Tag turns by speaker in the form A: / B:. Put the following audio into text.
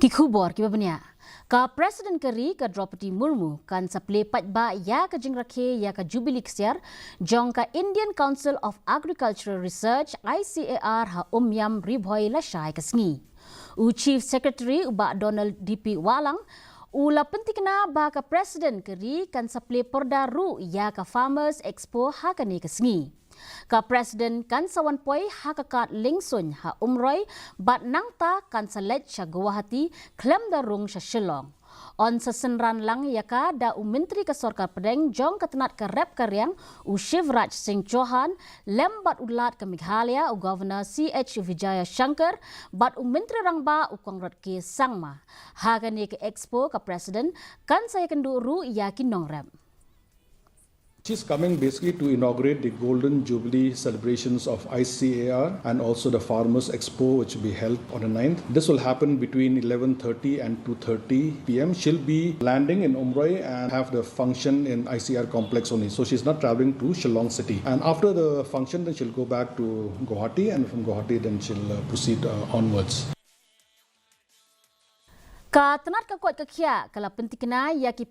A: Kikubor kibabnya. Ka Presiden Keri ka Droupadi Murmu kan saple patba ya ka Jingrakhe ya ka Jubili Ksiar jong ka Indian Council of Agricultural Research ICAR ha Umiam ribhoi la syai ka sngi. Chief Secretary uba Donald DP Walang ula pentikna ba ka Presiden Keri kan saple porda ru ya ka Farmers Expo ha ka ni ka sngi. Ka Presiden kan sawan poi ha kakat lingsun ha umroy bat nangta kan salet sya Guwahati klem darung sya Shillong. On sesenran lang yaka da Menteri ke Sorkar Pedeng jong ketenat ke rep karyang Shivraj Singh Chauhan lembat ulat ke Meghalaya Governor CH Vijaya Shankar bat Menteri Rangba Kongrat ke Sangma. Ha kan ke Expo ke Presiden kan saya kendu ru yakin nong rep.
B: She's coming basically to inaugurate the Golden Jubilee celebrations of ICAR and also the Farmers Expo, which will be held on the 9th. This will happen between 11:30 and 2:30 p.m. She'll be landing in Umroi and have the function in ICAR complex only. So she's not traveling to Shillong city. And after the function, then she'll go back to Guwahati, and from Guwahati, then she'll proceed onwards.
A: Ka tenat ka kuat ka kia kala pentikna ya ki